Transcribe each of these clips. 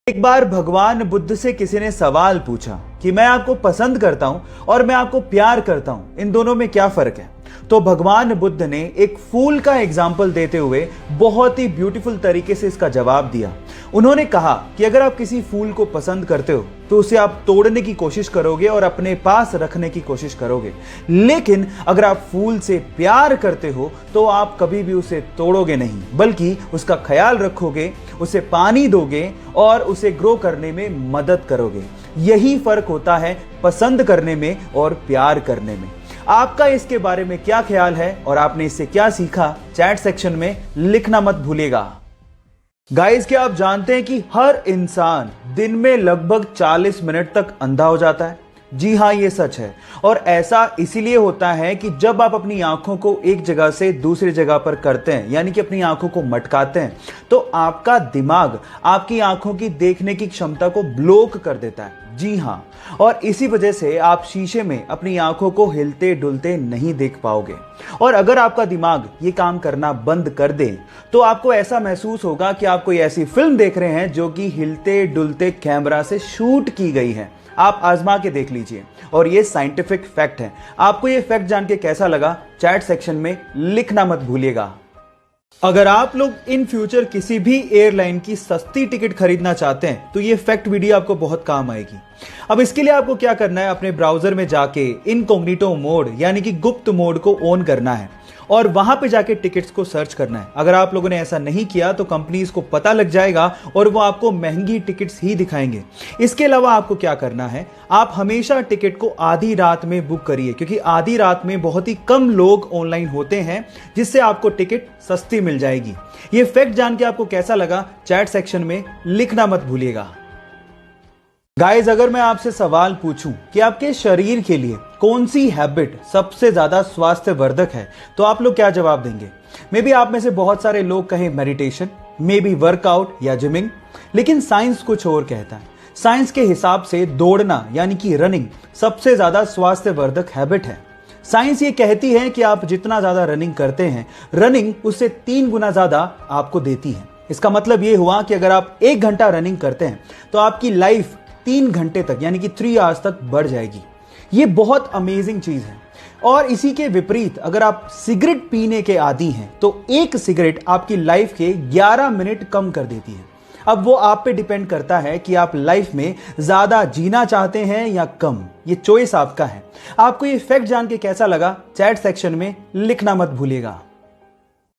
एक बार भगवान बुद्ध से किसी ने सवाल पूछा कि मैं आपको पसंद करता हूं और मैं आपको प्यार करता हूं, इन दोनों में क्या फर्क है। तो भगवान बुद्ध ने एक फूल का एग्जाम्पल देते हुए बहुत ही ब्यूटीफुल तरीके से इसका जवाब दिया। उन्होंने कहा कि अगर आप किसी फूल को पसंद करते हो तो उसे आप तोड़ने की कोशिश करोगे और अपने पास रखने की कोशिश करोगे, लेकिन अगर आप फूल से प्यार करते हो तो आप कभी भी उसे तोड़ोगे नहीं, बल्कि उसका ख्याल रखोगे, उसे पानी दोगे और उसे ग्रो करने में मदद करोगे। यही फर्क होता है पसंद करने में और प्यार करने में। आपका इसके बारे में क्या ख्याल है और आपने इससे क्या सीखा, चैट सेक्शन में लिखना मत भूलिएगा। गाइस, क्या आप जानते हैं कि हर इंसान दिन में लगभग 40 मिनट तक अंधा हो जाता है? जी हाँ, ये सच है। और ऐसा इसीलिए होता है कि जब आप अपनी आंखों को एक जगह से दूसरी जगह पर करते हैं, यानी कि अपनी आंखों को मटकाते हैं, तो आपका दिमाग आपकी आंखों की देखने की क्षमता को ब्लॉक कर देता है। जी हाँ, और इसी वजह से आप शीशे में अपनी आंखों को हिलते डुलते नहीं देख पाओगे। और अगर आपका दिमाग ये काम करना बंद कर दे तो आपको ऐसा महसूस होगा कि आप कोई ऐसी फिल्म देख रहे हैं जो कि हिलते डुलते कैमरा से शूट की गई है। आप आजमा के देख लीजिए, और ये साइंटिफिक फैक्ट है। आपको ये फैक्ट जान के कैसा लगा, चैट सेक्शन में लिखना मत भूलिएगा। अगर आप लोग इन फ्यूचर किसी भी एयरलाइन की सस्ती टिकट खरीदना चाहते हैं तो ये फैक्ट वीडियो आपको बहुत काम आएगी। अब इसके लिए आपको क्या करना है, अपने ब्राउजर में जाके इनकॉग्निटो मोड यानी कि गुप्त मोड को ऑन करना है और वहां पे जाके टिकट्स को सर्च करना है। अगर आप लोगों ने ऐसा नहीं किया तो कंपनीज को पता लग जाएगा और वो आपको महंगी टिकट्स ही दिखाएंगे। इसके अलावा आपको क्या करना है, आप हमेशा टिकट को आधी रात में बुक करिए, क्योंकि आधी रात में बहुत ही कम लोग ऑनलाइन होते हैं, जिससे आपको टिकट सस्ती मिल जाएगी। ये फैक्ट जान के आपको कैसा लगा, चैट सेक्शन में लिखना मत भूलिएगा। गाइज, अगर मैं आपसे सवाल पूछूं कि आपके शरीर के लिए कौन सी हैबिट सबसे ज्यादा स्वास्थ्यवर्धक है, तो आप लोग क्या जवाब देंगे? मे बी आप में से बहुत सारे लोग कहें मेडिटेशन, मे बी वर्कआउट या जिमिंग, लेकिन साइंस कुछ और कहता है। साइंस के हिसाब से दौड़ना यानी कि रनिंग सबसे ज्यादा स्वास्थ्यवर्धक हैबिट है। साइंस ये कहती है कि आप जितना ज्यादा रनिंग करते हैं, रनिंग उससे 3 गुना ज्यादा आपको देती है। इसका मतलब ये हुआ कि अगर आप 1 घंटा रनिंग करते हैं तो आपकी लाइफ 3 घंटे तक यानी कि 3 आवर्स तक बढ़ जाएगी। ये बहुत अमेजिंग चीज है। और इसी के विपरीत अगर आप सिगरेट पीने के आदी हैं तो एक सिगरेट आपकी लाइफ के 11 मिनट कम कर देती है। अब वो आप पे डिपेंड करता है कि आप लाइफ में ज्यादा जीना चाहते हैं या कम। ये चॉइस आपका है। आपको ये फैक्ट जान के कैसा लगा, चैट सेक्शन में लिखना मत भूलिएगा।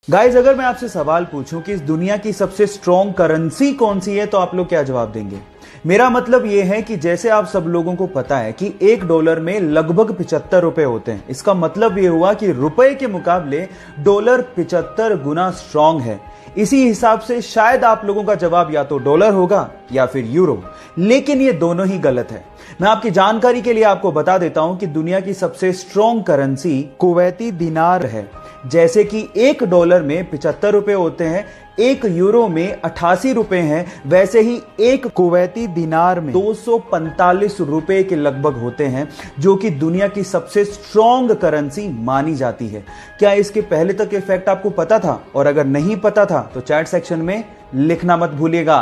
गाइज, अगर मैं आपसे सवाल पूछूं कि इस दुनिया की सबसे स्ट्रॉन्ग करेंसी कौन सी है, तो आप लोग क्या जवाब देंगे? मेरा मतलब यह है कि जैसे आप सब लोगों को पता है कि $1 में लगभग 75 रुपए होते हैं। इसका मतलब यह हुआ कि रुपए के मुकाबले डॉलर 75 गुना स्ट्रॉन्ग है। इसी हिसाब से शायद आप लोगों का जवाब या तो डॉलर होगा या फिर यूरो, लेकिन ये दोनों ही गलत है। मैं आपकी जानकारी के लिए आपको बता देता हूं कि दुनिया की सबसे स्ट्रॉन्ग करेंसी कुवैती दिनार है। जैसे कि $1 में 75 रुपए होते हैं, 1 यूरो में 88 रुपए हैं, वैसे ही 1 कुवैती दिनार में 245 रुपए के लगभग होते हैं, जो कि दुनिया की सबसे स्ट्रॉन्ग करेंसी मानी जाती है। क्या इसके पहले तक ये फैक्ट आपको पता था? और अगर नहीं पता था तो चैट सेक्शन में लिखना मत भूलिएगा।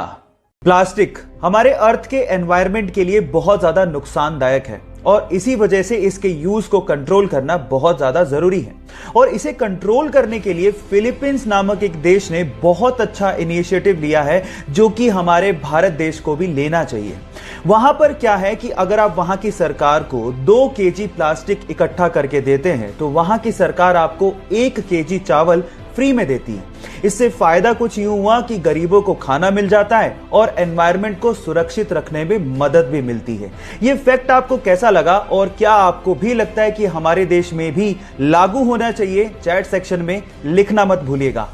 प्लास्टिक हमारे अर्थ के एनवायरनमेंट के लिए बहुत ज्यादा नुकसानदायक है और इसी वजह से इसके यूज को कंट्रोल करना बहुत ज्यादा जरूरी है। और इसे कंट्रोल करने के लिए फिलीपींस नामक एक देश ने बहुत अच्छा इनिशिएटिव लिया है, जो कि हमारे भारत देश को भी लेना चाहिए। वहां पर क्या है कि अगर आप वहां की सरकार को 2 केजी प्लास्टिक इकट्ठा करके देते हैं तो वहां की सरकार आपको 1 केजी चावल फ्री में देती है। इससे फायदा कुछ यूं हुआ कि गरीबों को खाना मिल जाता है और एनवायरनमेंट को सुरक्षित रखने में मदद भी मिलती है। ये फैक्ट आपको कैसा लगा और क्या आपको भी लगता है कि हमारे देश में भी लागू होना चाहिए? चैट सेक्शन में लिखना मत भूलिएगा।